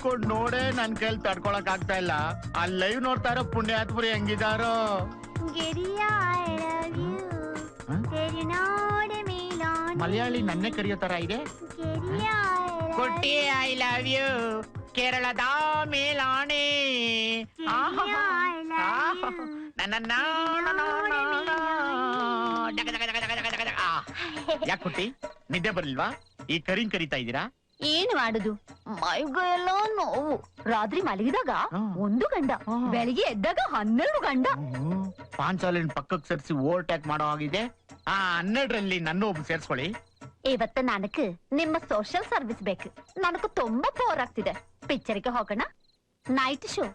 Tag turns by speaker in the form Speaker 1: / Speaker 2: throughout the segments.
Speaker 1: ಕೂತ್ಕೊಂಡು ನೋಡೇ ನನ್ ಕೈಲಿ ತಡ್ಕೊಳಕ್ ಆಗ್ತಾ ಇಲ್ಲ. ಅಲ್ಲಿ ಲೈವ್ ನೋಡ್ತಾ ಇರೋ ಪುಣ್ಯಾತ್ಪುರಿ ಹೆಂಗಿದಾರೋ. ಮಲಯಾಳಿ ನನ್ನೇ ಕರೆಯೋ ತರ ಇದೆ. ಕೊಟ್ಟಿ ಐ ಲವ್ ಯು ಕೇರಳದ ಮೇಲಾಣೆ. ಯಾಕೆ ಕೊಟ್ಟಿ ನಿದ್ದೆ ಬರ್ಲಿಲ್ವಾ? ಈ ಕರಿಂಗ್ ಕರಿತಾ ಇದ್ದೀರಾ?
Speaker 2: ಏನು ಮಾಡುದು, ಮೈಗೆಲ್ಲ ನೋವು. ರಾತ್ರಿ ಮಲಗಿದಾಗ 1 ಗಂಡ, ಬೆಳಿಗ್ಗೆ ಎದ್ದಾಗ 12 ಗಂಡ.
Speaker 1: ಪಾಂಚಾಲಿನ ಪಕ್ಕಕ್ಕೆ ಸೇರಿಸಿ ಓವರ್ಟೇಕ್ ಮಾಡೋ ಆಗಿದೆ. 12ರಲ್ಲಿ ನನ್ನ ಒಬ್ಬ ಸೇರ್ಸ್ಕೊಳ್ಳಿ.
Speaker 2: ಇವತ್ತು ನನക്ക് ನಿಮ್ಮ ಸೋಷಿಯಲ್ ಸರ್ವಿಸ್ ಬೇಕು. ನನಗೆ ತುಂಬಾ ಬೋರ್ ಆಗ್ತಿದೆ. ಪಿಕ್ಚರ್ಗೆ ಹೋಗೋಣ, ನೈಟ್ ಶೋ.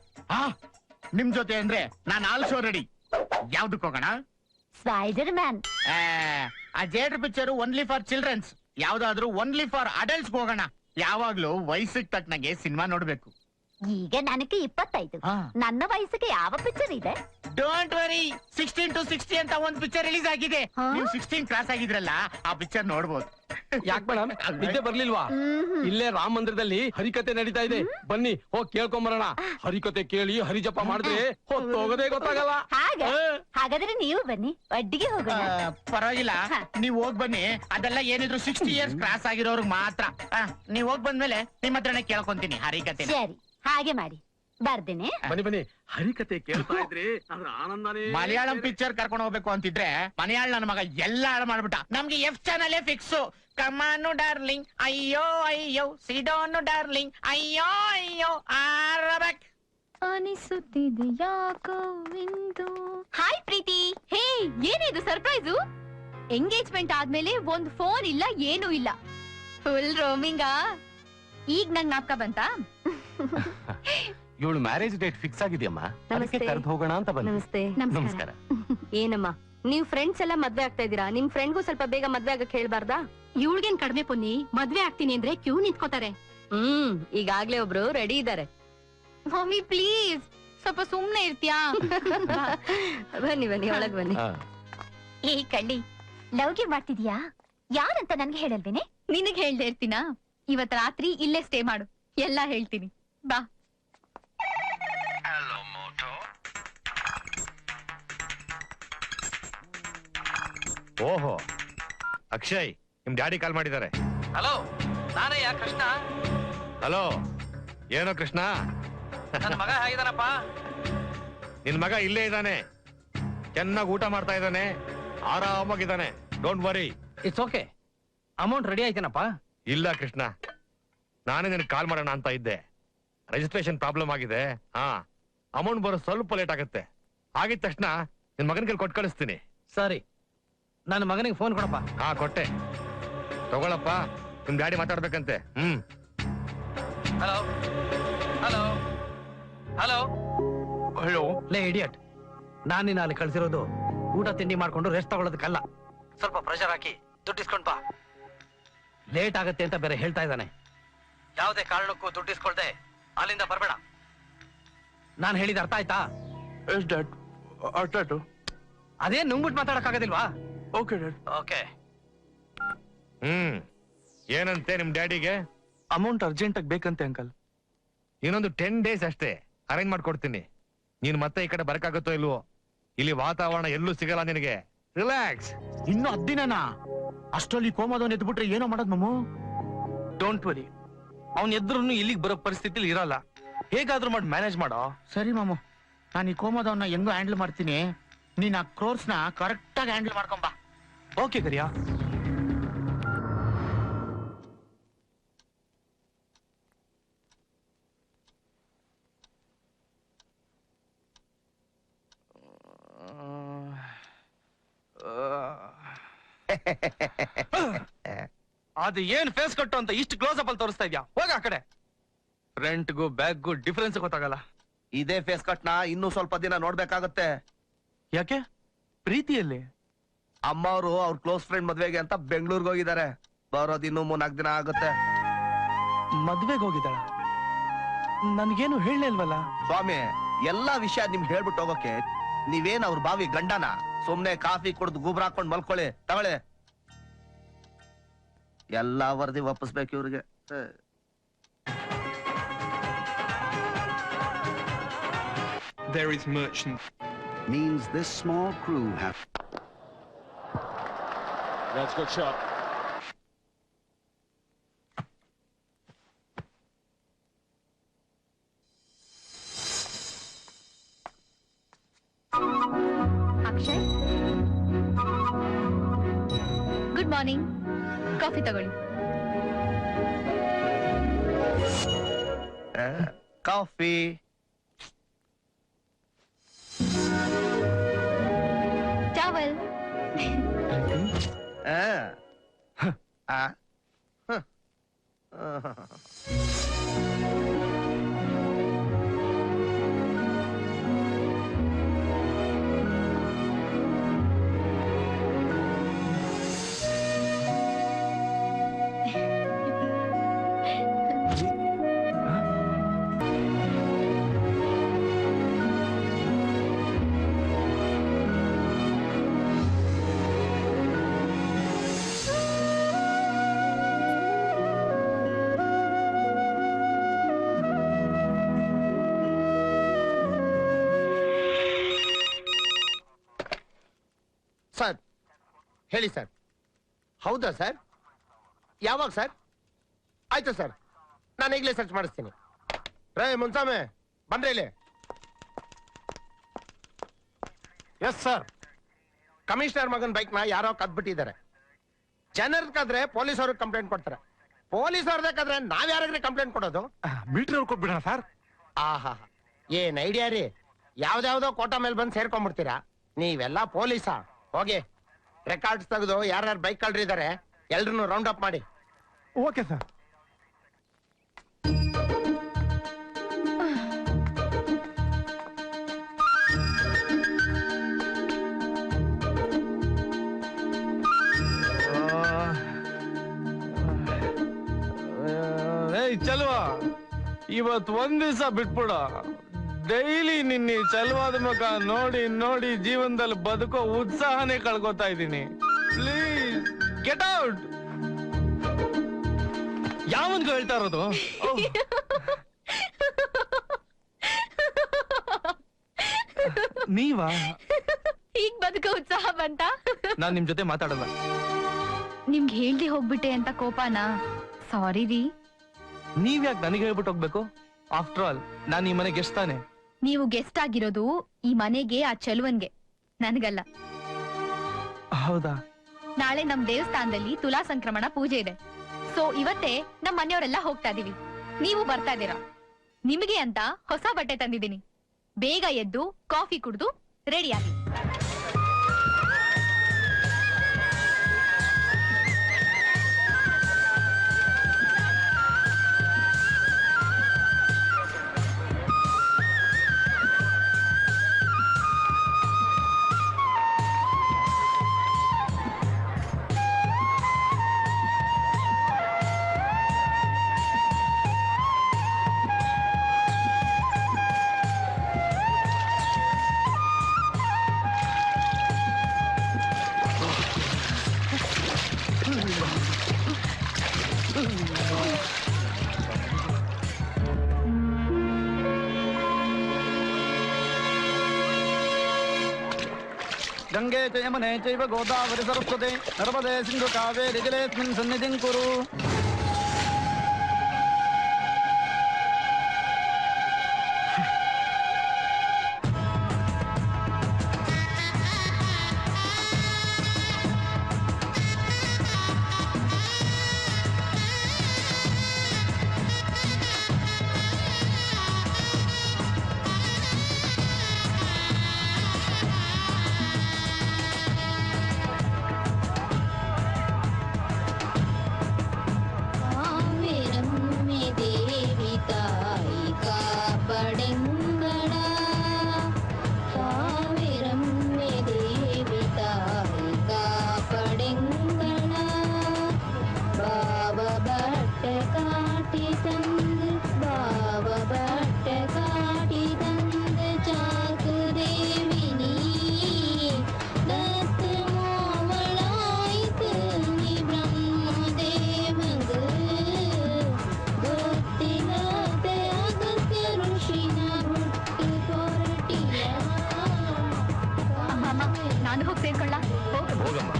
Speaker 1: ನಿಮ್ ಜೊತೆ ಅಂದ್ರೆ ನಾನು ಆಲ್ ಶೋ ರೆಡಿ. ಯಾವ್ದಕ್ ಹೋಗೋಣ?
Speaker 2: Spider Man.
Speaker 1: ಆ theatre picture only for childrens. ಯಾವ್ದಾದ್ರು ಓನ್ಲಿ ಫಾರ್ ಅಡಲ್ಟ್ಸ್ ಹೋಗೋಣ. ಯಾವಾಗ್ಲೂ ವಯಸ್ಸಿಗೆ ತಕ್ಕನಾಗೆ ಸಿನಿಮಾ ನೋಡ್ಬೇಕು.
Speaker 2: ಈಗ ನನಗೆ 25. ನನ್ನ ವಯಸ್ಸಿಗೆ ಯಾವ ಪಿಕ್ಚರ್ ಇದೆ?
Speaker 1: ಡೋಂಟ್ ವರಿ, 16 to 60 ಅಂತ ಒಂದು ಪಿಕ್ಚರ್ ರಿಲೀಸ್ ಆಗಿದೆ. ನೀವು 16 ಕ್ರಾಸ್ ಆಗಿದ್ರಲ್ಲ, ಆ ಪಿಕ್ಚರ್ ನೋಡ್ಬೋದು.
Speaker 3: ಯಾಕೆ ಮೇಡಮ್ ನಿದ್ದೆ ಬರ್ಲಿಲ್ವಾ? ಇಲ್ಲೇ ರಾಮ ಮಂದಿರದಲ್ಲಿ ಹರಿಕತೆ ನಡೀತಾ ಇದೆ, ಬನ್ನಿ ಹೋಗಿ ಕೇಳ್ಕೊಂಬರೋಣ. ಹರಿಕತೆ ಕೇಳಿ ಹರಿಜಪ ಮಾಡಿದ್ರೆ ಹೋಗೋದೇ ಗೊತ್ತಾಗಲ್ಲ.
Speaker 2: ಹಾಗಾದ್ರೆ ನೀವು ಬನ್ನಿ, ಒಟ್ಟಿಗೆ ಹೋಗೋಣ.
Speaker 1: ಪರವಾಗಿಲ್ಲ, ನೀವ್ ಹೋಗ್ ಬನ್ನಿ. ಅದೆಲ್ಲ ಏನಿದ್ರು 60 ಇಯರ್ಸ್ ಕ್ರಾಸ್ ಆಗಿರೋರ್ಗ್ ಮಾತ್ರ. ನೀವ್ ಹೋಗ್ ಬಂದ್ಮೇಲೆ ನಿಮ್ಮ ಹತ್ರನೇ ಕೇಳ್ಕೊಂತೀನಿ ಹರಿಕತೆ.
Speaker 2: ಸರಿ, ಹಾಗೆ ಮಾಡಿ. ಬರ್ದೇನೆ.
Speaker 3: ಬನ್ನಿ ಬನ್ನಿ, ಹರಿಕತೆ ಕೇಳ್ತಾ ಇದ್ರಿ ಅದ್ರ ಆನಂದನೇ.
Speaker 1: ಮಲಯಾಳಂ ಪಿಕ್ಚರ್ ಕರ್ಕೊಂಡು ಹೋಗ್ಬೇಕು ಅಂತಿದ್ರೆ ಮಲಯಾಳ ನನ್ನ ಮಗ ಎಲ್ಲ ಹಾಳು ಮಾಡ್ಬಿಟ್ಟ. ನಮ್ಗೆ F ಚಾನಲ್ ಫಿಕ್ಸ್. ಕಮಾನು ಡಾರ್ಲಿಂಗ್, ಅಯ್ಯೋ ಅಯ್ಯೋ, ಸಿಡೋನು ಡಾರ್ಲಿಂಗ್, ಅಯ್ಯೋ ಅಯ್ಯೋ, ಆರಬಕ್
Speaker 2: ಅನಿಸುತ್ತಿದೆ ಯಾಕೋ ಇಂದು. ಹಾಯ್ ಪ್ರೀತಿ. ಹೇ, ಏನಿದು ಸರ್ಪ್ರೈಸು? ಎಂಗೇಜ್ಮೆಂಟ್ ಆದ್ಮೇಲೆ ಒಂದ್ ಫೋನ್ ಇಲ್ಲ, ಏನೂ ಇಲ್ಲ. ಫುಲ್ ರೋಮಿಂಗಾ? ಈಗ ನಂಗ್ ಜ್ಞಾಪಕ ಬಂತಾ?
Speaker 4: ಇವಳು ಮ್ಯಾರೇಜ್ ಡೇಟ್ ಫಿಕ್ಸ್ ಆಗಿದೆಯಮ್ಮ, ಅದಕ್ಕೆ ಕರೆದು ಹೋಗೋಣ ಅಂತ ಬಂದೆ.
Speaker 5: ನಮಸ್ತೆ.
Speaker 4: ನಮಸ್ಕಾರ.
Speaker 5: ಏನಮ್ಮ ನೀವ್ ಫ್ರೆಂಡ್ಸ್ ಎಲ್ಲ ಮದ್ವೆ ಆಗ್ತಾ ಇದೀರಾ? ನಿಮ್ ಫ್ರೆಂಡ್ಗೂ ಸ್ವಲ್ಪ ಬೇಗ ಮದ್ವೆ ಆಗಕ್ ಹೇಳ್ಬಾರ್ದಾ?
Speaker 2: ಇವಳ್ಗೇನ್ ಕಡಿಮೆ ಪುನ್ನಿ, ಮದ್ವೆ ಆಗ್ತೀನಿ ಅಂದ್ರೆ ಕ್ಯೂ ನಿಂತ್ಕೋತಾರೆ.
Speaker 5: ಈಗಾಗ್ಲೇ ಒಬ್ರು ರೆಡಿ ಇದಾರೆ.
Speaker 2: ಮಮ್ಮಿ ಪ್ಲೀಸ್ ಸ್ವಲ್ಪ ಸುಮ್ನೆ ಇರ್ತೀಯಾ?
Speaker 5: ಬನ್ನಿ ಬನ್ನಿ, ಒಳಗ್ ಬನ್ನಿ.
Speaker 2: ಏ ಕಳ್ಳಿ, ಲವ್ಗೆ ಮಾಡ್ತಿದ್ಯಾ? ಯಾರಂತ ನನ್ಗೆ ಹೇಳಲ್ವೇನೆ? ನಿನಗ್ ಹೇಳ್ದೆ ಇರ್ತೀನಾ? ಇವತ್ ರಾತ್ರಿ ಇಲ್ಲೇ ಸ್ಟೇ ಮಾಡು, ಎಲ್ಲಾ ಹೇಳ್ತೀನಿ. ಬಾ.
Speaker 4: ಓಹೋ, ಅಕ್ಷಯ್, ನಿಮ್ ಡ್ಯಾಡಿ ಕಾಲ್ ಮಾಡಿದ್ದಾರೆ.
Speaker 3: ಹಲೋ, ನಾನೇ ಕೃಷ್ಣ.
Speaker 4: ಹಲೋ, ಏನೋ ಕೃಷ್ಣ,
Speaker 3: ನನ್ನ ಮಗ ಹೇಗಿದಾನಪ್ಪ?
Speaker 4: ನಿನ್ ಮಗ ಇಲ್ಲೇ ಇದ್ದಾನೆ, ಚೆನ್ನಾಗಿ ಊಟ ಮಾಡ್ತಾ ಇದ್ದಾನೆ, ಆರಾಮಾಗಿದ್ದಾನೆ. Don't worry.
Speaker 3: It's okay. Amount ready ಆಯ್ತೇನಪ್ಪ?
Speaker 4: ಇಲ್ಲ ಕೃಷ್ಣ, ನಾನೇ ನಿನಗೆ ಕಾಲ್ ಮಾಡೋಣ ಅಂತ ಇದ್ದೆ. ರಿಜಿಸ್ಟ್ರೇಷನ್ ಪ್ರಾಬ್ಲಮ್ ಆಗಿದೆ. ಅಮೌಂಟ್ ಬರೋ ಸ್ವಲ್ಪ ಲೇಟ್ ಆಗುತ್ತೆ. ಆಗಿದ ತಕ್ಷಣ ನಿನ್ ಮಗನ ಕೈಲಿ ಕೊಟ್ಟು ಕಳಿಸ್ತೀನಿ.
Speaker 3: ಸರಿ, ನನ್ನ ಮಗನಿಗೆ ಫೋನ್ ಕೊಡಪ್ಪ.
Speaker 4: ಕೊಟ್ಟೆ, ತಗೊಳಪ್ಪ. ನಿಮ್ ಡ್ಯಾಡಿ ಮಾತಾಡ್ಬೇಕಂತೆ.
Speaker 3: Hello hello hello hello. ಲೇ ಇಡಿಯಟ್, ನಾನ್ ನಿನ್ನ ಅಲ್ಲಿ ಕಳ್ಸಿರೋದು ಊಟ ತಿಂಡಿ ಮಾಡ್ಕೊಂಡು ರೆಸ್ಟ್ ತಗೊಳ್ಳೋದಕ್ಕಲ್ಲ. ಸ್ವಲ್ಪ ಪ್ರೆಷರ್ ಹಾಕಿ ದುಡ್ಡು ಇಸ್ಕೊಂಡ್ ಬಾ. ಲೇಟ್ ಆಗತ್ತೆ ಅಂತ ಬೇರೆ ಹೇಳ್ತಾ ಇದ್ದಾನೆ. ಯಾವುದೇ ಕಾರಣಕ್ಕೂ ದುಡ್ಡು ಇಸ್ಕೊಳ್ದೆ ಅಲ್ಲಿಂದ ಬರ್ಬೇಡ. ನಾನು ಹೇಳಿದ ಅರ್ಥ ಆಯ್ತಾ? ಅದೇ ನುಂಗ್ಬಿಟ್ಟು ಮಾತಾಡಕ್ಕಾಗೋದಿಲ್ವಾ? Okay dad. ಓಕೆ.
Speaker 4: ಏನಂತೆ ನಿಮ್ ಡ್ಯಾಡಿಗೆ?
Speaker 6: ಅಮೌಂಟ್ ಅರ್ಜೆಂಟ್ ಆಗಿ ಬೇಕಂತೆ ಅಂಕಲ್.
Speaker 4: ಇನ್ನೊಂದು 10 days ಅಷ್ಟೇ ಅರೇಂಜ್ ಮಾಡ್ಕೊಡ್ತೀನಿ. ನೀನ್ ಮತ್ತೆ ಈ ಕಡೆ ಬರಕಾಗತ್ತೋ ಇಲ್ವೋ? ಇಲ್ಲಿ ವಾತಾವರಣ ಎಲ್ಲೂ ಸಿಗಲ್ಲ ನಿನಗೆ. ರಿಲ್ಯಾಕ್ಸ್.
Speaker 1: ಇನ್ನು 10 ದಿನನಾ? ಅಷ್ಟರಲ್ಲಿ ಕೋಮದವನ್ ಎದ್ಬಿಟ್ರೆ ಏನೋ ಮಾಡೋದ್ ಮಮ್ಮು?
Speaker 6: ಡೋಂಟ್ ವರಿ, ಅವನ್ ಎದ್ರು ಇಲ್ಲಿಗೆ ಬರೋ ಪರಿಸ್ಥಿತಿಲಿ ಇರಲ್ಲ. ಹೇಗಾದ್ರೂ ಮಾಡಿ ಮ್ಯಾನೇಜ್ ಮಾಡೋ.
Speaker 1: ಸರಿ ಮಾಮು, ನಾನು ಈ ಕೋಮದವನ್ನ ಹೆಂಗೋ ಹ್ಯಾಂಡಲ್ ಮಾಡ್ತೀನಿ. ನೀನ್ ಆ ಕ್ರೋರ್ಸ್ನ ಕರೆಕ್ಟ್ ಆಗಿ ಹ್ಯಾಂಡಲ್ ಮಾಡ್ಕೊಂಬಾ.
Speaker 6: ಓಕೆ ಕರಿಯಾ. ಅದು ಏನ್ ಫೇಸ್ ಕಟ್ಟು ಅಂತ ಇಷ್ಟು ಕ್ಲೋಸ್ ಅಪ್ ಅಲ್ಲಿ ತೋರಿಸ್ತಾ ಇದ್ಯಾ? ಹೋಗ ಆ ಕಡೆ. ಫ್ರಂಟ್ಗೂ ಬ್ಯಾಕ್ಗೂ ಡಿಫರೆನ್ಸ್ ಗೊತ್ತಾಗಲ್ಲ.
Speaker 7: ಇದೇ ಫೇಸ್ ಕಟ್ ನ ಇನ್ನೂ ಸ್ವಲ್ಪ ದಿನ ನೋಡ್ಬೇಕಾಗತ್ತೆ.
Speaker 6: ಯಾಕೆ? ಪ್ರೀತಿಯಲ್ಲಿ
Speaker 7: ಅಮ್ಮ ಅವರು ಅವ್ರ ಕ್ಲೋಸ್ ಫ್ರೆಂಡ್ ಮದ್ವೆಗೆ ಅಂತ ಬೆಂಗಳೂರಿಗೆ ಹೋಗಿದ್ದಾರೆ. ಬರೋದ್ ಇನ್ನೂ 3-4 ದಿನ ಆಗುತ್ತೆ.
Speaker 6: ಮದ್ವೆಗೆ ಹೋಗಿದ್ದಾಳ? ನನ್ಗೇನು ಹೇಳಲೇ ಇಲ್ವಲ್ಲ.
Speaker 7: ಸ್ವಾಮಿ, ಎಲ್ಲಾ ವಿಷಯ ನಿಮ್ಗೆ ಹೇಳ್ಬಿಟ್ಟು ಹೋಗೋಕೆ ನೀವೇನ್ ಅವ್ರ ಬಾವಿ ಗಂಡನ? ಸುಮ್ನೆ ಕಾಫಿ ಕುಡ್ದು ಗುಬ್ರ ಹಾಕೊಂಡ್ ಮಲ್ಕೊಳ್ಳಿ. ತಗೊಳ್ಳಿ, ಎಲ್ಲಾ ವರದಿ ವಾಪಸ್ಬೇಕು ಇವ್ರಿಗೆ.
Speaker 8: there is merchant.
Speaker 9: Means this small crew have...
Speaker 8: That's a good shot.
Speaker 2: Akshay, good morning. Coffee ತಗೊಳ್ಳಿ.
Speaker 7: ಕಾಫಿ.
Speaker 2: ಚಾವಲ್.
Speaker 1: ಸರ್ ಹೇಳಿ ಸರ್. ಹೌದಾ ಸರ್? ಯಾವಾಗ ಸರ್? ಆಯ್ತು ಸರ್, ನಾನು ಈಗಲೇ ಸರ್ಚ್ ಮಾಡಿಸ್ತೀನಿ. ರೇ ಮುನ್ಸಾಮೆ ಬನ್ರಿ ಇಲ್ಲಿ. Yes sir. ಕಮಿಷನರ್ ಮಗನ್ ಬೈಕ್ ನ ಯಾರೋ ಕದ್ಬಿಟ್ಟಿದ್ದಾರೆ. ಜನರ್ ಕದ್ರೆ ಪೊಲೀಸ್ ಅವ್ರಿಗೆ ಕಂಪ್ಲೇಂಟ್ ಕೊಡ್ತಾರೆ. ಪೊಲೀಸ್ ಅವ್ರದೇ ಕದ್ರೆ ನಾವ್ ಯಾರಾಗ್ರಿ ಕಂಪ್ಲೇಂಟ್ ಕೊಡೋದು?
Speaker 4: ಮಿಲಿಟರಿ ಅವ್ರು ಕೊಟ್ಬಿಡೋಣ ಸರ್.
Speaker 1: ಆಹಾ, ಏನ್ ಐಡಿಯಾ ರೀ. ಯಾವ್ದಾವ್ದೋ ಕೋಟಾ ಮೇಲೆ ಬಂದು ಸೇರ್ಕೊಂಡ್ಬಿಡ್ತೀರಾ. ನೀವೆಲ್ಲ ಪೊಲೀಸಾ? ಹೋಗಿ ರೆಕಾರ್ಡ್ಸ್ ತೆಗೆದು ಯಾರ್ಯಾರು ಬೈಕ್ ಕಳ್ರಿದ್ದಾರೆ ಎಲ್ರನ್ನು ರೌಂಡ್ ಅಪ್ ಮಾಡಿ.
Speaker 4: Okay sir.
Speaker 6: ಏಯ್ ಚಲ್ವಾ, ಇವತ್ ಒಂದ್ ದಿವಸ ಬಿಟ್ಬಿಡ. ಡೈಲಿ ನಿನ್ನೆ ಚಲವಾದ ಮುಖ ನೋಡಿ ನೋಡಿ ಜೀವನದಲ್ಲಿ ಬದುಕೋ ಉತ್ಸಾಹನೇ ಕಳ್ಕೊತಾ ಇದ್ದೀನಿ. Please get out. ಯಾವನ್ಗೂ ಹೇಳ್ತಾ ಇರೋದು? ನೀವಾ?
Speaker 2: ಈಗ ಬದುಕೋ ಉತ್ಸಾಹ ಬಂತ?
Speaker 6: ನಾನ್ ನಿಮ್ ಜೊತೆ ಮಾತಾಡಲ್ಲ.
Speaker 2: ನಿಮ್ಗೆ ಹೇಳ್ದೆ ಹೋಗ್ಬಿಟ್ಟೆ ಅಂತ ಕೋಪನಾ? ಸಾರಿ ರೀ.
Speaker 6: ನೀವ್ಯಾಕೆ ನನಗೆ ಹೇಳ್ಬಿಟ್ಟು ಹೋಗ್ಬೇಕು? ಆಫ್ಟರ್ ಆಲ್ ನಾನ್ ಈ ಮನೆಗೆ ಗೆಸ್ಟ್ ತಾನೆ.
Speaker 2: ನೀವು ಗೆಸ್ಟ್ ಆಗಿರೋದು ಈ ಮನೆಗೆ, ಆ ಚೆಲುವನ್ಗೆ, ನನಗಲ್ಲ.
Speaker 6: ಹೌದಾ?
Speaker 2: ನಾಳೆ ನಮ್ ದೇವಸ್ಥಾನದಲ್ಲಿ ತುಲಾ ಸಂಕ್ರಮಣ ಪೂಜೆ ಇದೆ. ಸೊ ಇವತ್ತೇ ನಮ್ ಮನೆಯವರೆಲ್ಲ ಹೋಗ್ತಾ ಇದೀವಿ. ನೀವು ಬರ್ತಾ ಇದ್ದೀರಾ. ನಿಮಗೆ ಅಂತ ಹೊಸ ಬಟ್ಟೆ ತಂದಿದ್ದೀನಿ. ಬೇಗ ಎದ್ದು ಕಾಫಿ ಕುಡ್ದು ರೆಡಿ ಆಗಿ.
Speaker 3: ಗಂಗೆ ಚ ಯಮುನೆ ಚೈವ ಗೋದಾವರಿ ಸರಸ್ವತಿ ನರ್ಮದೆ ಸಿಂಧು ಕಾವೇರಿ ಜಲೇಸ್ಮಿನ್ ಸನ್ನಿಧಿಂ ಕುರು.
Speaker 2: ನಾನು ಹೋಗಿ ಸೇರ್ಕೊಳ್ಳ.
Speaker 4: ಹೋಗಮ್ಮ.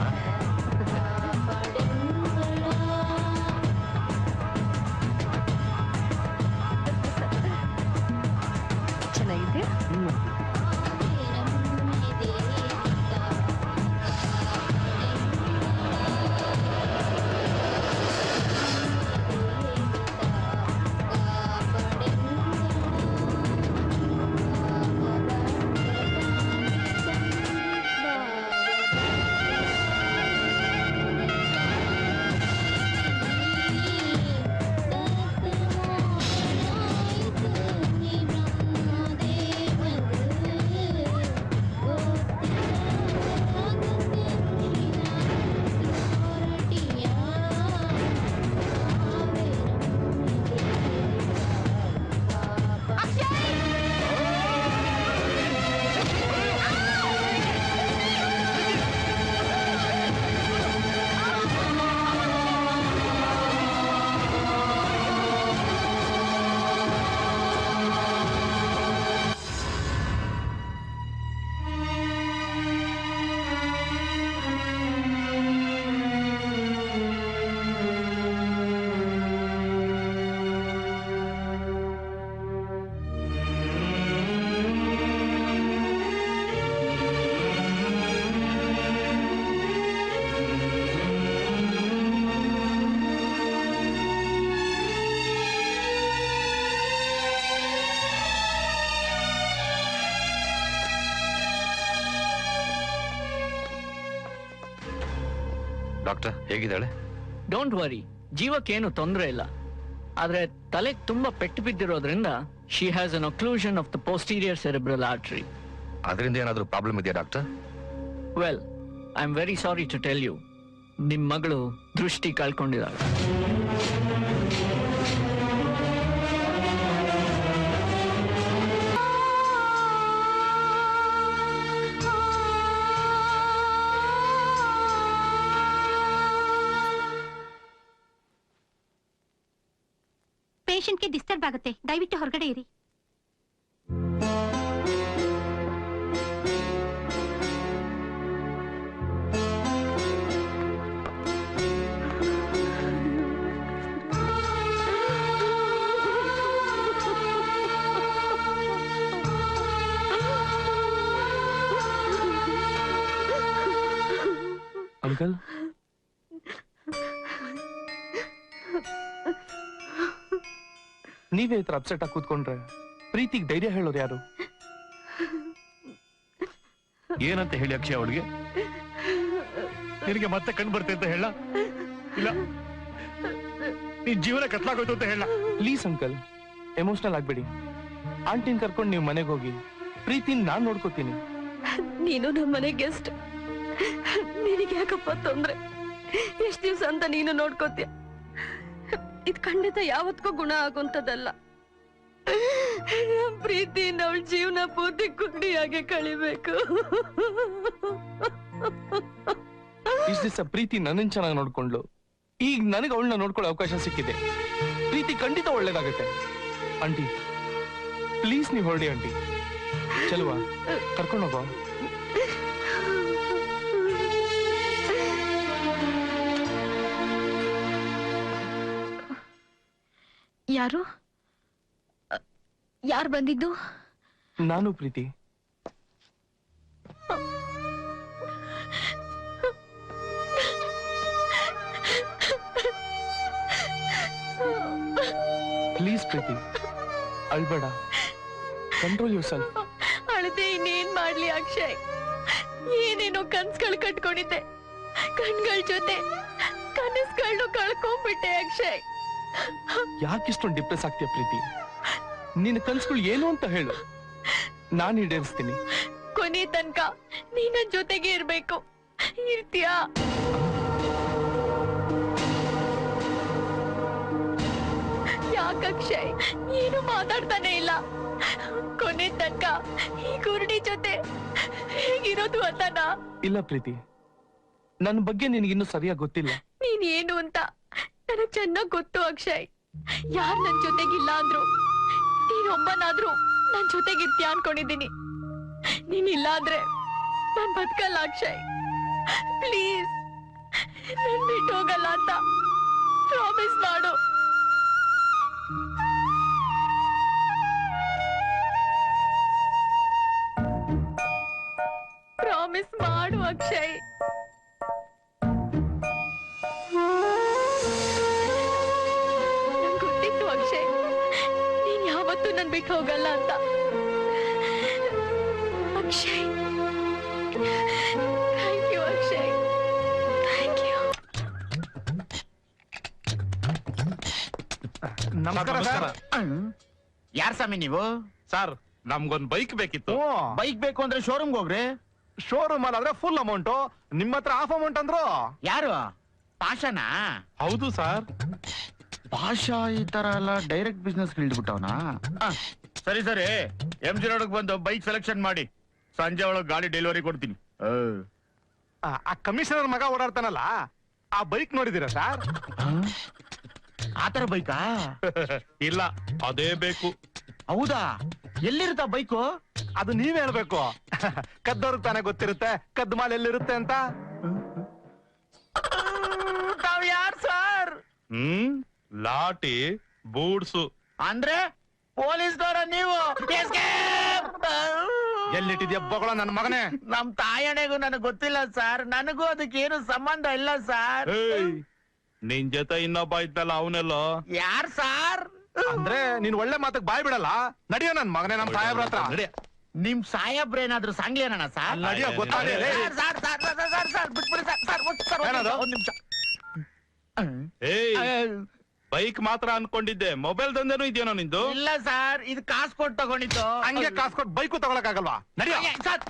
Speaker 5: ಚೆನ್ನಾಗಿದೆ.
Speaker 4: ಡಾಕ್ಟರ್ ಹೇಗಿದ್ದಾಳೆ?
Speaker 10: ಡೋಂಟ್ ವರಿ, ಜೀವಕ್ಕೇನು ತೊಂದರೆ ಇಲ್ಲ. ಆದ್ರೆ ತಲೆಗೆ ತುಂಬಾ ಪೆಟ್ಟು ಬಿದ್ದಿರೋದ್ರಿಂದ she has an occlusion of the posterior cerebral artery.
Speaker 4: ಅದರಿಂದ ಏನಾದರೂ ಪ್ರಾಬ್ಲಮ್ ಇದೆಯಾ doctor?
Speaker 10: Well, I am very sorry to tell you, ನಿಮ್ ಮಗಳು ದೃಷ್ಟಿ ಕಳ್ಕೊಂಡಿದ್ದಾಳೆ.
Speaker 2: ಪೇಷಂಟ್ಗೆ ಡಿಸ್ಟರ್ಬ್ ಆಗುತ್ತೆ, ದಯವಿಟ್ಟು ಹೊರಗಡೆ ಇರಿ.
Speaker 6: ಅಂಕಲ್, ನೀವೇ ಈ ತರ ಅಪ್ಸೆಟ್ ಆಗಿ ಕೂತ್ಕೊಂಡ್ರೆ ಪ್ರೀತಿಗೆ ಧೈರ್ಯ ಹೇಳೋರು ಯಾರು?
Speaker 4: ಏನಂತ ಹೇಳಿ ಅಕ್ಷಯ್ ಅವಳಿಗೆ? ನಿನಗೆ ಮತ್ತೆ ಕಣ್ ಬರ್ತೆ ಅಂತ ಹೇಳ? ಇಲ್ಲ, ನಿನ್ ಜೀವನ ಕತ್ಲಾಗೋಯ್ತು ಅಂತ ಹೇಳ?
Speaker 6: ಪ್ಲೀಸ್ ಅಂಕಲ್, ಎಮೋಷನಲ್ ಆಗ್ಬೇಡಿ. ಆಂಟಿನ್ ಕರ್ಕೊಂಡು ನೀವು ಮನೆಗೆ ಹೋಗಿ ಪ್ರೀತಿನ ನಾನ್ ನೋಡ್ಕೋತೀನಿ.
Speaker 5: ನೀನು ನಮ್ಮ ಮನೆ ಗೆಸ್ಟ್, ನಿನಗೆ ಯಾಕಪ್ಪ ತೊಂದ್ರೆ? ಎಷ್ಟ್ ದಿವ್ಸ ಅಂತ ನೀನು ನೋಡ್ಕೋತೀಯ? ಇದ್ ಖಂಡಿತ ಯಾವತ್ಗೂ ಗುಣ ಆಗುವಂತದಲ್ಲ. ಪ್ರೀತಿಯಿಂದ ಅವಳ ಜೀವನ ಪೂರ್ತಿ ಕುಂಡಿಯಾಗೆ ಕಳಿಬೇಕು.
Speaker 6: ಇಷ್ಟ ದಿವಸ ಪ್ರೀತಿ ನನ್ನನ್ ಚೆನ್ನಾಗಿ ನೋಡ್ಕೊಂಡ್ಲು, ಈಗ ನನಗೆ ಅವಳನ್ನ ನೋಡ್ಕೊಳ್ಳೋ ಅವಕಾಶ ಸಿಕ್ಕಿದೆ. ಪ್ರೀತಿ ಖಂಡಿತ ಒಳ್ಳೇದಾಗತ್ತೆ. ಆಂಟಿ ಪ್ಲೀಸ್ ನೀವು ಹೊರಡಿ ಆಂಟಿ. ಚಲುವಾ, ಕರ್ಕೊಂಡೋಗೋ.
Speaker 2: ಯಾರು ಯಾರು ಬಂದಿದ್ದು?
Speaker 6: ನಾನು ಪ್ರೀತಿ. ಪ್ಲೀಸ್ ಪ್ರೀತಿ, ಅಳ್ಬೇಡ, ಕಂಟ್ರೋಲ್ ಯುವರ್ ಸೆಲ್ಫ್.
Speaker 5: ಅಳದೆ ಇನ್ನೇನ್ ಮಾಡ್ಲಿ ಅಕ್ಷಯ್? ಏನೇನೋ ಕನ್ಸ್ಗಳು ಕಟ್ಕೊಂಡಿದ್ದೆ, ಕಣ್ಗಳ ಜೊತೆ ಕನಸುಗಳನ್ನು ಕಳ್ಕೊಂಡ್ಬಿಟ್ಟೆ ಅಕ್ಷಯ್.
Speaker 6: ಯಾಕಿಷ್ಟೊಂದು ಡಿಪ್ರೆಸ್ ಆಗ್ತೀಯ ಪ್ರೀತಿ? ನಿನ್ನ ಕನ್ಸುಗಳು ಏನು ಅಂತ ಹೇಳು, ನಾನು ಈಡೇರಿಸ್ತೀನಿ.
Speaker 5: ಕೊನೆ ತನಕ ನೀನ ಜೊತೆಗೆ ಇರ್ಬೇಕು, ಇರ್ತೀಯಾ? ಯಾಕಕ್ಷಯ್ ಏನು ಮಾತಾಡ್ತಾನೆ ಇಲ್ಲ? ಕೊನೆ ತನಕ ಈ ಗುರುಡಿ ಜೊತೆ ಹೇಗಿರೋದು ಅಂತನ?
Speaker 6: ಇಲ್ಲ ಪ್ರೀತಿ, ನನ್ನ ಬಗ್ಗೆ ನಿನಗಿನ್ನೂ ಸರಿಯಾಗಿ ಗೊತ್ತಿಲ್ಲ.
Speaker 5: ನೀನ್ ಏನು ಅಂತ ನನಗ್ ಚೆನ್ನಾಗ್ ಗೊತ್ತು ಅಕ್ಷಯ್. ಯಾರ್ ನನ್ ಜೊತೆಗಿಲ್ಲ ಅಂದ್ರು ನೀನೊಬ್ಬನಾದ್ರೂ ನನ್ ಜೊತೆಗಿರ್ತೀಯ ಅನ್ಕೊಂಡಿದ್ದೀನಿ. ನೀನಿಲ್ಲ ಅಂದ್ರೆ ನಾನ್ ಬದುಕಲ್ಲ ಅಕ್ಷಯ್. ಪ್ಲೀಸ್ ನನ್ ಬಿಟ್ಟು ಹೋಗಲ್ಲ ಅಂತ ಪ್ರಾಮಿಸ್ ಮಾಡು. ಪ್ರಾಮಿಸ್ ಮಾಡು ಅಕ್ಷಯ್. ನಂಗ್ ಗೊತ್ತಿತ್ತು ಅಕ್ಷಯ್, ನೀನ್ ಯಾವತ್ತೂ ನನ್ ಬಿಟ್ಟು ಹೋಗಲ್ಲ ಅಂತ. Akshay, thank you Akshay, thank you.
Speaker 6: ನಮಸ್ಕಾರ ಸರ್.
Speaker 1: ಯಾರ್ ಸ್ವಾಮಿ ನೀವು?
Speaker 6: ಸರ್ ನಮ್ಗೊಂದ್ ಬೈಕ್ ಬೇಕಿತ್ತು.
Speaker 1: ಬೈಕ್ ಬೇಕು ಅಂದ್ರೆ ಶೋರೂಮ್ಗೆ ಹೋಗ್ರಿ.
Speaker 6: ಶೋರೂಮ್ ಅಲ್ಲಾದ್ರೆ ಫುಲ್ ಅಮೌಂಟ್, ನಿಮ್ಮ ಹತ್ರ ಹಾಫ್ ಅಮೌಂಟ್ ಅಂದ್ರು.
Speaker 1: ಯಾರು? ಪಾಷನಾ?
Speaker 6: ಹೌದು ಸರ್.
Speaker 1: ಭಾಷಾ ಈ ತರ ಎಲ್ಲ ಡೈರೆಕ್ಟ್ ಬಿಸ್ನೆಸ್ ಹಿಡಿದ್ಬಿಟ್ಟವನ. ಸರಿ ಸರಿ, MG ರೋಡ್ ಬಂದು ಬೈಕ್ ಸೆಲೆಕ್ಷನ್ ಮಾಡಿ, ಸಂಜೆ ಒಳಗೆ ಗಾಡಿ ಡೆಲಿವರಿ ಕೊಡ್ತೀನಿ.
Speaker 6: ಆ ಕಮಿಷನರ್ ಮಗ ಓಡಾಡ್ತಾನಲ್ಲ, ಆ ಬೈಕ್ ನೋಡಿದೀರಾ ಸರ್?
Speaker 1: ಆತರ ಬೈಕಾ?
Speaker 6: ಇಲ್ಲ, ಅದೇ ಬೇಕು.
Speaker 1: ಹೌದಾ? ಎಲ್ಲಿರುತ್ತ ಬೈಕು?
Speaker 6: ಅದು ನೀವೇ ಹೇಳ್ಬೇಕು. ಕದ್ದವ್ರಿಗೆ ತಾನೇ ಗೊತ್ತಿರುತ್ತೆ ಕದ್ದು ಮಾಲ್ ಎಲ್ಲಿರುತ್ತೆ ಅಂತ.
Speaker 1: ತಾವ್ ಯಾರ್ ಸರ್?
Speaker 6: ಲಾಟಿ ಬೂಟ್ಸು.
Speaker 1: ಅಂದ್ರೆ ಪೊಲೀಸ್ದವ್ರ ನೀವು?
Speaker 6: ಎಲ್ಲಿಟ್ಟಿದ್ಯಾ ಬೊಗಳ ನನ್ನ ಮಗನೇ?
Speaker 1: ನಮ್ ತಾಯಣೆಗೂ ನನಗ್ ಗೊತ್ತಿಲ್ಲ ಸರ್, ನನಗೂ ಅದಕ್ಕೆ ಏನು ಸಂಬಂಧ ಇಲ್ಲ ಸರ್.
Speaker 6: ನಿನ್ ಜೊತೆ ಇನ್ನೊಬ್ಬ ಇದ್ದಲ್ಲ, ಅವನೆಲ್ಲೋ?
Speaker 1: ಯಾರ್ ಸಾರ್?
Speaker 6: ಅಂದ್ರೆ ನೀನ್ ಒಳ್ಳೆ ಮಾತಕ್ ಬಾಯ್ ಬಿಡಲ್ಲ. ನಡಿಯೋ ನನ್ ಮಗನೇ ನಮ್ ಸಾಹೇಬ್ರ ಹತ್ರ.
Speaker 1: ನಿಮ್ ಸಾಹೇಬ್ರೇನಾದ್ರೂ ಸಾಂಗ್ಲೇನ ಸರ್?
Speaker 6: ನಡಿಯೋ, ಗೊತ್ತಾಗಲಿ.
Speaker 1: ಬಿಟ್ಬಿಡಿ ಸರ್.
Speaker 6: ಏನದು?
Speaker 1: ಒಂದ್ ನಿಮಿಷ.
Speaker 6: ಬೈಕ್ ಮಾತ್ರ ಅನ್ಕೊಂಡಿದ್ದೆ, ಮೊಬೈಲ್ ದಂಧೆನೂ ಇದೆಯೋ ನಿಂದು?
Speaker 1: ಇಲ್ಲ ಸರ್, ಇದು ಕಾಸು ಕೊಟ್ಟು ತಗೊಂಡಿದ್ದು.
Speaker 6: ಹಂಗೆ ಕಾಸು ಕೊಟ್ಟು ಬೈಕು ತಗೊಳಕ್ ಆಗಲ್ವಾ? ನಡಿಯೋ
Speaker 1: ಸರ್.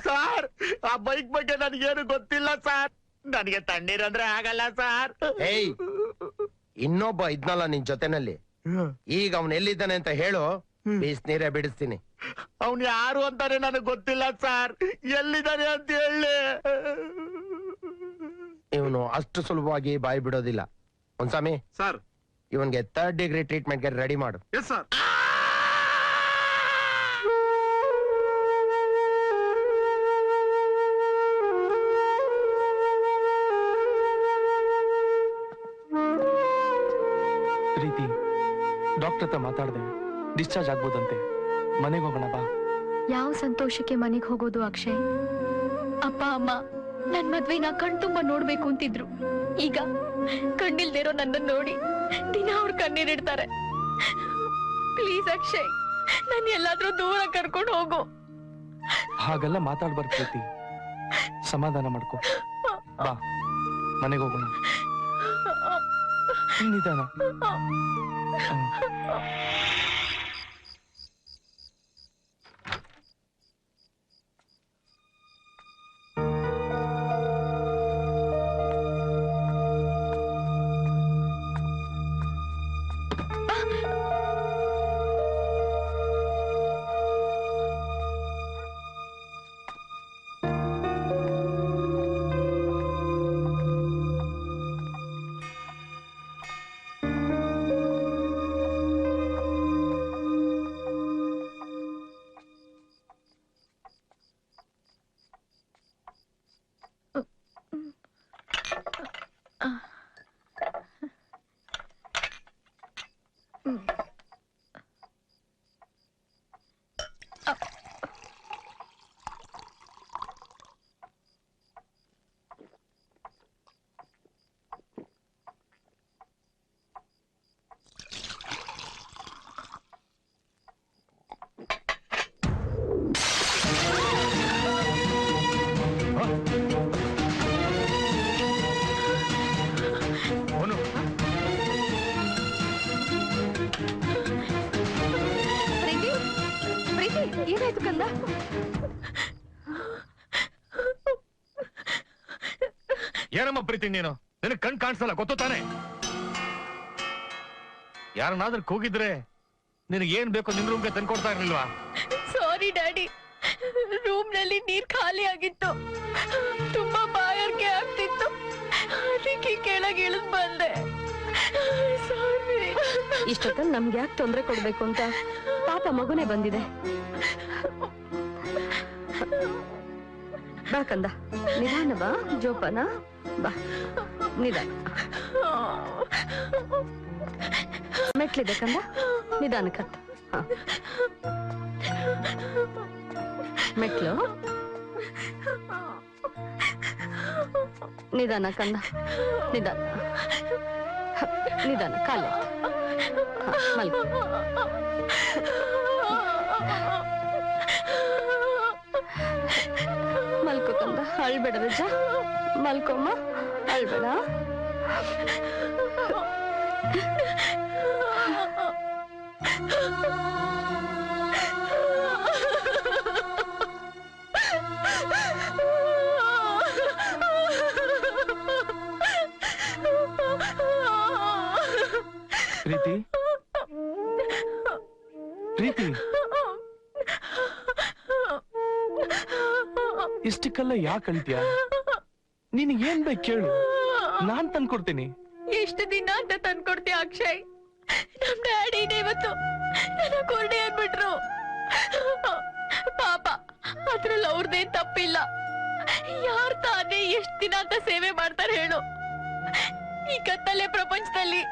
Speaker 1: ಸರ್, ಆ ಬೈಕ್ ಬಗ್ಗೆ ನನಗೇನು ಗೊತ್ತಿಲ್ಲ ಸರ್. ನನಗೆ ತಣ್ಣೀರಂದ್ರೆ ಆಗಲ್ಲ ಸರ್.
Speaker 11: ಏಯ್, ಇನ್ನೊಬ್ಬ ಇದ್ನಲ್ಲ ನಿನ್ ಜೊತೆನಲ್ಲಿ, ಈಗ ಅವನ್ ಎಲ್ಲಿದ್ದಾನೆ ಅಂತ ಹೇಳು, ಬೀಸ್ ನೀರೇ ಬಿಡಿಸ್ತೀನಿ.
Speaker 1: ಅವ್ನು ಯಾರು ಅಂತಾನೆ ನನಗೆ ಗೊತ್ತಿಲ್ಲ ಸರ್, ಎಲ್ಲಿದ್ದಾನೆ ಅಂತ ಹೇಳಿ.
Speaker 11: ಇವನು ಅಷ್ಟು ಸುಲಭವಾಗಿ ಬಾಯಿ ಬಿಡೋದಿಲ್ಲ. ಒಂದ್ಸಾಮಿ
Speaker 6: ಸರ್,
Speaker 11: ಇವನ್ಗೆ 3rd ಡಿಗ್ರಿ ಟ್ರೀಟ್ಮೆಂಟ್ಗೆ ರೆಡಿ ಮಾಡು.
Speaker 6: Yes sir.
Speaker 12: ಪ್ರೀತಿ, ಡಾಕ್ಟರ್ ಹತ್ರ ಮಾತಾಡ್ದೆ, ಡಿಸ್ಚಾರ್ಜ್ ಆಗ್ಬೋದಂತೆ. ಮನೆಗೆ ಹೋಗೋಣ ಬಾ.
Speaker 2: ಯಾವ ಸಂತೋಷಕ್ಕೆ ಮನೆಗೆ ಹೋಗೋದು ಅಕ್ಷಯ್?
Speaker 5: ಅಪ್ಪ ಅಮ್ಮ ನನ್ ಮದ್ವೆನ ಕಣ್ ತುಂಬಾ ನೋಡ್ಬೇಕು ಅಂತಿದ್ರು. ಈಗ ಕಣ್ಣಿಲ್ದಿರೋ ನನ್ನ ನೋಡಿ ದಿನ ಅವ್ರ ಕಣ್ಣೀರಿಡ್ತಾರೆ. ಪ್ಲೀಸ್ ಅಕ್ಷಯ್, ನನ್ ಎಲ್ಲಾದ್ರೂ ದೂರ ಕರ್ಕೊಂಡು ಹೋಗು.
Speaker 12: ಹಾಗೆಲ್ಲ ಮಾತಾಡ್ಬಾರ್ದು ಪ್ರೀತಿ, ಸಮಾಧಾನ ಮಾಡ್ಕೊ. ಬಾ, ಮನೆಗೆ ಹೋಗೋಣ. ನಿಧಾನ.
Speaker 5: ಏನಾಯ್ತು ಕಂದ?
Speaker 4: ಏನಮ್ಮ ಪ್ರೀತಿ ನೀನು? ನಿನಗೆ ಕಣ್ ಕಾಣಿಸಲ್ಲ, ಗೊತ್ತು ತಾನೆ? ಯಾರನ್ನಾದ್ರೂ ಕೂಗಿದ್ರೆ ನಿನಗೆ ಏನ್ ಬೇಕೋ ನಿನ್ ರೂಮ್ಗೆ ತಂದ್ಕೊಡ್ತಾ ಇರ್ಲಿಲ್ವಾ?
Speaker 5: ಸಾರಿ ಡ್ಯಾಡಿ, ರೂಮ್ ನಲ್ಲಿ ನೀರ್ ಖಾಲಿ ಆಗಿತ್ತು, ತುಂಬಾ ಬಾಯಾರಿಕೆ ಆಗ್ತಿತ್ತು, ಅದಕ್ಕೆ ಕೆಳಗೆ ಇಳಿದ್ ಬಂದೆ. ಇಷ್ಟೊತ್ತಲ್ಲಿ ನಮ್ಗೆ ಯಾಕೆ ತೊಂದರೆ ಕೊಡ್ಬೇಕು ಅಂತ ಪಾಪ ಮಗುನೇ ಬಂದಿದೆ. ಬಾ ಕಂದ, ನಿಧಾನ ಬಾ, ಜೋಪಾನ ಬಾ, ನಿಧಾನ. ಮೆಟ್ಲಿದೆ ಕಂದ, ನಿಧಾನಕ್ಕೆ ಹತ್ತು. ಹ, ಮೆಟ್ಲು ನಿಧಾನ ಕಂದ, ನಿಧಾನ ನಿಧಾನ, ಕಾಲು ಮಲ್ಕೊ. ಮಲ್ಕೊ ಕಂದ, ಅಳ್ಬೇಡ ರಜ, ಮಲ್ಕೊಮ್ಮ, ಅಳ್ಬೇಡ.
Speaker 12: ಪ್ರೀತಿ ಪ್ರೀತಿ, ಇಷ್ಟಕ್ಕೆಲ್ಲ ಯಾಕೆ ಅಳ್ತೀಯ? ನಿನಗೆ ಏನ್ ಬೇಕು ಕೇಳು, ನಾನ್ ತಂದ್ಕೊಡ್ತೀನಿ.
Speaker 5: ಎಷ್ಟು ದಿನ ಅಂತ ತಂದ್ಕೊಡ್ತೀಯ ಅಕ್ಷಯ್? ನಮ್ ಡ್ಯಾಡಿನೇ ಇವತ್ತು ನನ್ನ ಕೊರಡೆ ಅಂದ್ಬಿಟ್ರು. ಪಾಪ, ಅದ್ರಲ್ಲಿ ಅವ್ರದ್ದೇನ್ ತಪ್ಪಿಲ್ಲ. ಯಾರ್ ತಾನೇ ಎಷ್ಟ್ ದಿನ ಅಂತ ಸೇವೆ ಮಾಡ್ತಾರೆ ಹೇಳು? ಈ ಕತ್ತಲೆ ಪ್ರಪಂಚದಲ್ಲಿ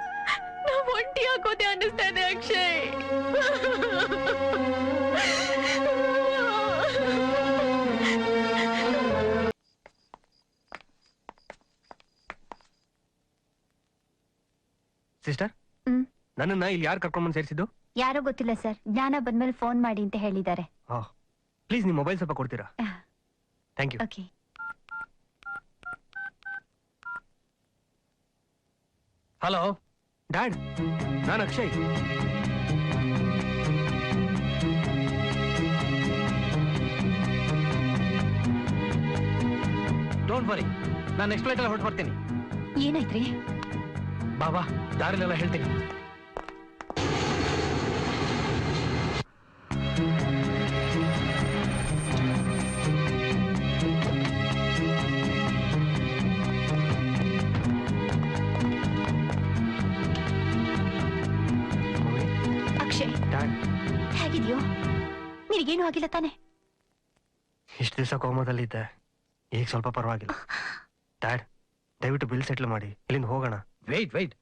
Speaker 5: ನಾವ್ ಒಂಟಿ ಹಾಕೋದೆ ಅನ್ನಿಸ್ತಾ ಇದೆ ಅಕ್ಷಯ್.
Speaker 3: ಸಿಸ್ಟರ್, ನನ್ನನ್ನ ಇಲ್ಲಿ ಯಾರು ಕರ್ಕೊಂಡ್ಬಂದು ಸೇರಿಸಿದ್ದು?
Speaker 2: ಯಾರೋ ಗೊತ್ತಿಲ್ಲ ಸರ್, ಜ್ಞಾನ ಬಂದ್ಮೇಲೆ ಫೋನ್ ಮಾಡಿ ಅಂತ ಹೇಳಿದ್ದಾರೆ.
Speaker 3: ಪ್ಲೀಸ್ ನಿಮ್ಮ ಮೊಬೈಲ್ ಸ್ವಲ್ಪ ಕೊಡ್ತೀರಾ? Thank you.
Speaker 2: Okay.
Speaker 3: Hello dad, ನಾನು ಅಕ್ಷಯ್. ಡೋಂಟ್ ವರಿ, ನಾನು ನೆಕ್ಸ್ಟ್ ಫ್ಲೈಟ್ ಅಲ್ಲಿ ಹೊರಟು ಬರ್ತೀನಿ.
Speaker 2: ಏನಾಯ್ತ್ರಿ?
Speaker 3: ಬಾಬಾ, ದಾರಿಲೆಲ್ಲ ಹೇಳ್ತೀನಿ.
Speaker 2: ಅಕ್ಷಯ್, ಹೇಗಿದ್ಯೋ? ನಿನಗೇನು ಆಗಿಲ್ಲ ತಾನೆ?
Speaker 3: ಇಷ್ಟು ದಿವಸ ಕೋಮದಲ್ಲಿದ್ದೆ, ಈಗ ಸ್ವಲ್ಪ ಪರವಾಗಿಲ್ಲ. ಡ್ಯಾಡ್, ದಯವಿಟ್ಟು ಬಿಲ್ ಸೆಟ್ಲ್ ಮಾಡಿ ಇಲ್ಲಿಂದ ಹೋಗೋಣ. ವೆಯ್ಟ್,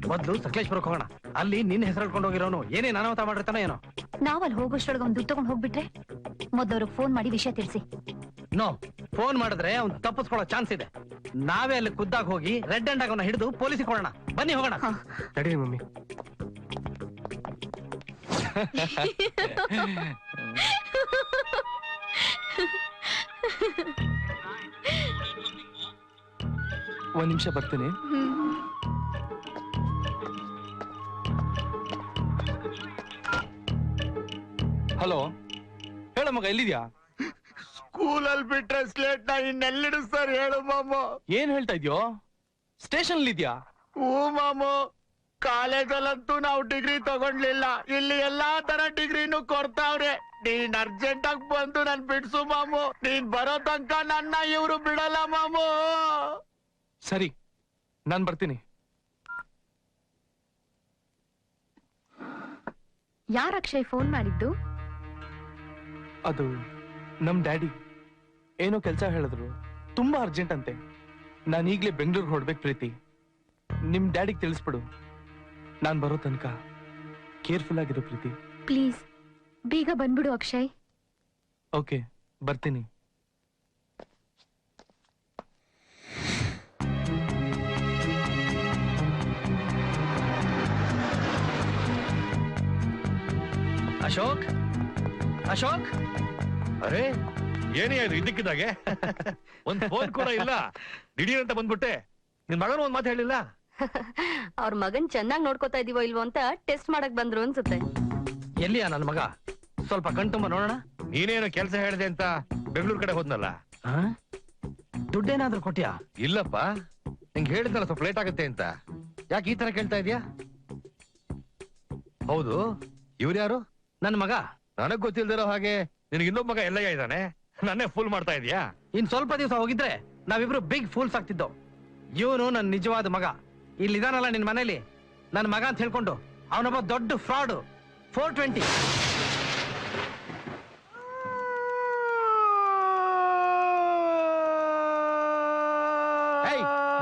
Speaker 3: ಮೊದ್ಲು ಸಕಲೇಶ್ಪುರಕ್ಕೆ ಹೋಗೋಣ. ಅಲ್ಲಿ ನಿನ್ನ ಹೆಸರು ಹೇಳ್ಕೊಂಡು ಹೋಗಿರೋನು ಏನೇ ಅನಾಹುತ ಮಾಡಿರ್ತಾನೋ ಏನೋ.
Speaker 2: ನಾವಲ್ಲಿ ಹೋಗೋಷ್ಟ್ರೊಳಗೆ ಅವ್ನು ದುಡ್ಡು ತಗೊಂಡು ಹೋಗ್ಬಿಟ್ರೆ ಮೊದಲವ್ರಿಗೆ ಫೋನ್ ಮಾಡಿ ವಿಷಯ ತಿಳಿಸಿ.
Speaker 3: ನೋ, ಫೋನ್ ಮಾಡಿದ್ರೆ ಅವ್ನು ತಪ್ಪಿಸ್ಕೊಳ್ಳೋ ಚಾನ್ಸ್ ಇದೆ. ನಾವೇ ಅಲ್ಲಿ ಖುದ್ದಾಗಿ ಹೋಗಿ ರೆಡ್ ಹ್ಯಾಂಡ್ ಆಗಿ ಅವನ್ನ ಹಿಡಿದು ಪೊಲೀಸಿಗೆ ಕೊಡೋಣ. ಬನ್ನಿ ಹೋಗೋಣ. ನಡೀರಿ ಮಮ್ಮಿ.
Speaker 12: ಒಂದ್ ನಿಮಿಷ ಬರ್ತೀನಿ. ಹಲೋ, ಹೇಳ ಮಗ, ಎಲ್ಲಿದ್ಯಾ?
Speaker 6: ಸ್ಕೂಲಲ್ಲಿ ಬಿಟ್ರೆ ಸ್ಲೇಟ್ ನ ಇನ್ನೆಲ್ಲಿಡು ಸರ್ ಹೇಳು ಮಾಮು.
Speaker 12: ಏನ್ ಹೇಳ್ತಾ ಇದ್ಯೋ? ಸ್ಟೇಷನ್ ಅಲ್ಲಿ ಇದ್ಯಾ?
Speaker 6: ಹೂ ಮಾಮು, ಕಾಲೇಜಲ್ಲಂತೂ ನಾವು ಡಿಗ್ರಿ ತಗೊಂಡ್ಲಿಲ್ಲ, ಇಲ್ಲಿ ಎಲ್ಲಾ ತರ ಡಿಗ್ರಿನೂ ಕೊಡ್ತಾವ್ರೆ. ನೀನ್ ಅರ್ಜೆಂಟ್ ಆಗಿ ಬಂದು ನನ್ ಬಿಡ್ಸು ಮಾಮು. ನೀನ್ ಬರೋ ತನಕ ನನ್ನ ಇವ್ರು ಬಿಡಲ್ಲ ಮಾಮು.
Speaker 12: ಸರಿ, ನಾನ್ ಬರ್ತೀನಿ.
Speaker 5: ಯಾರ ಅಕ್ಷಯ್ ಫೋನ್ ಮಾಡಿದ್ದು?
Speaker 12: ಅದು ನಮ್ ಡ್ಯಾಡಿ ಏನೋ ಕೆಲ್ಸ ಹೇಳಿದ್ರು, ತುಂಬಾ ಅರ್ಜೆಂಟ್ ಅಂತೆ. ನಾನು ಈಗ್ಲೇ ಬೆಂಗಳೂರಿಗೆ ಹೊಡ್ಬೇಕು ಪ್ರೀತಿ. ನಿಮ್ ಡ್ಯಾಡಿಗೆ ತಿಳಿಸ್ಬಿಡು, ನಾನ್ ಬರೋ ತನಕ ಕೇರ್ಫುಲ್ ಆಗಿರು ಪ್ರೀತಿ.
Speaker 5: ಪ್ಲೀಸ್ ಬೇಗ ಬಂದ್ಬಿಡು ಅಕ್ಷಯ್.
Speaker 12: ಓಕೆ, ಬರ್ತೀನಿ.
Speaker 3: ಅಶೋಕ್, ಅಶೋಕ್,
Speaker 4: ಅರೆ ಏನೇ ಅದು ಇದ್ದಕ್ಕಿದ್ದಾಗೆ? ಒಂದ್ ಫೋನ್ ಕೂಡ ಇಲ್ಲ, ದಿಢೀರ್ ಅಂತ ಬಂದ್ಬಿಟ್ಟೆ. ನಿನ್ ಮಗನ ಒಂದ್ ಮಾತು ಹೇಳಿಲ್ಲ?
Speaker 5: ಅವ್ರ ಮಗನ್ ಚೆನ್ನಾಗ್ ನೋಡ್ಕೋತಾ ಇದೀವೋ ಇಲ್ವೋ ಅಂತ ಟೆಸ್ಟ್ ಮಾಡಕ್ ಬಂದ್ರು ಅನ್ಸುತ್ತೆ.
Speaker 3: ಎಲ್ಲಿಯಾ ನನ್ನ ಮಗ? ಸ್ವಲ್ಪ ಕಣ್ತುಂಬ ನೋಡೋಣ.
Speaker 4: ನೀನೇನು ಕೆಲಸ ಹೇಳಿದೆ ಅಂತ ಬೆಂಗಳೂರು ಕಡೆ ಹೋದ್ನಲ್ಲ,
Speaker 3: ದುಡ್ಡೇನಾದ್ರೂ ಕೊಟ್ಯಾ?
Speaker 4: ಇಲ್ಲಪ್ಪ, ನಿಂಗೆ ಹೇಳಿದ್ನಲ್ಲ ಸ್ವಲ್ಪ ಲೇಟ್ ಆಗುತ್ತೆ ಅಂತ. ಯಾಕೆ ಈ ತರ ಕೇಳ್ತಾ ಇದೀಯಾ? ಹೌದು, ಇವ್ರು ಯಾರು?
Speaker 3: ನನ್ನ ಮಗ.
Speaker 4: ನನಗ್ ಗೊತ್ತಿಲ್ದಿರೋ ಹಾಗೆ ನಿನಗೆ ಇನ್ನೊಬ್ಬ ಮಗ ಎಲ್ಲಯ್ಯ ಇದ್ದಾನೆ, ನನ್ನೇ ಫುಲ್ ಮಾಡ್ತಾ ಇದೀಯಾ?
Speaker 3: ಇನ್ ಸ್ವಲ್ಪ ದಿವಸ ಹೋಗಿದ್ರೆ ನಾವಿಬ್ರು ಬಿಗ್ ಫೂಲ್ಸ್ ಆಗ್ತಿದ್ದೋ. ಇವನು ನನ್ನ ನಿಜವಾದ ಮಗ. ಇಲ್ಲಿದಾನಲ್ಲ ನಿನ್ ಮನೇಲಿ, ನನ್ನ ಮಗ ಅಂತ ಹೇಳ್ಕೊಂಡು ಅವನೊಬ್ಬ ದೊಡ್ಡ ಫ್ರಾಡ್. 420.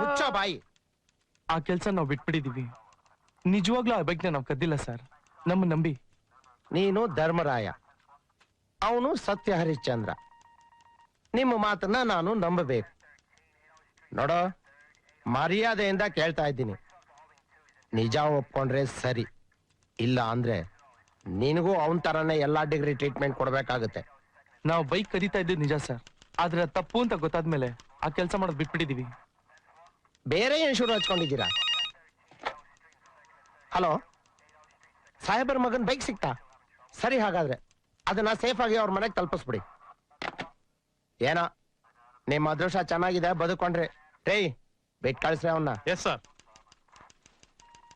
Speaker 11: ಮುಚ್ಚೋ ಬಾಯಿ.
Speaker 12: ಆ ಕೆಲ್ಸ ನಾವು ಬಿಟ್ಬಿಟ್ಟಿದೀವಿ. ನಿಜವಾಗ್ಲೂ ಆ ಬೈಕ್ನ ನಾವು ಕದ್ದಿಲ್ಲ ಸರ್, ನಮ್ಮ ನಂಬಿ.
Speaker 11: ನೀನು ಧರ್ಮರಾಯ, ಅವನು ಸತ್ಯ ಹರಿಶ್ಚಂದ್ರ. ನಿಮ್ಮ ಮಾತನ್ನ ನಾನು ನಂಬಬೇಕು. ನೋಡೋ, ಮರ್ಯಾದೆಯಿಂದ ಕೇಳ್ತಾ ಇದ್ದೀನಿ, ನಿಜ ಒಪ್ಕೊಂಡ್ರೆ ಸರಿ, ಇಲ್ಲ ಅಂದ್ರೆ ನಿನಗೂ ಅವನ್ ತರನೇ ಎಲ್ಲಾ ಡಿಗ್ರಿ ಟ್ರೀಟ್ಮೆಂಟ್ ಕೊಡ್ಬೇಕಾಗುತ್ತೆ.
Speaker 12: ನಾವು ಬೈಕ್ ಕದೀತಾ ಇದ್ದು ನಿಜ ಸರ್, ಆದ್ರೆ ಅದ್ ತಪ್ಪು ಅಂತ ಗೊತ್ತಾದ್ಮೇಲೆ ಆ ಕೆಲ್ಸ ಮಾಡೋದು ಬಿಟ್ಬಿಟ್ಟಿದೀವಿ.
Speaker 11: ಬೇರೆ ಏನ್ ಶುರು ಹಚ್ಕೊಂಡಿದ್ದೀರಾ? ಹಲೋ, ಸಾಹೇಬರ ಮಗನ್ ಬೈಕ್ ಸಿಕ್ತಾ? ಸರಿ, ಹಾಗಾದ್ರೆ ಅದನ್ನ ಸೇಫ್ ಆಗಿ ಅವ್ರ ಮನೆಗೆ ತಲುಪಿಸ್ಬಿಡಿ. ಏನೋ ನಿಮ್ಮ ಅದೃಷ್ಟ ಚೆನ್ನಾಗಿದೆ, ಬದುಕೊಂಡ್ರೆ. ಟೇಯ್, ಬಿಟ್ ಕಳಿಸ್ರಿ ಅವನ್ನ.
Speaker 4: Yes sir.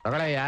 Speaker 11: ತಗೊಳಯ್ಯ.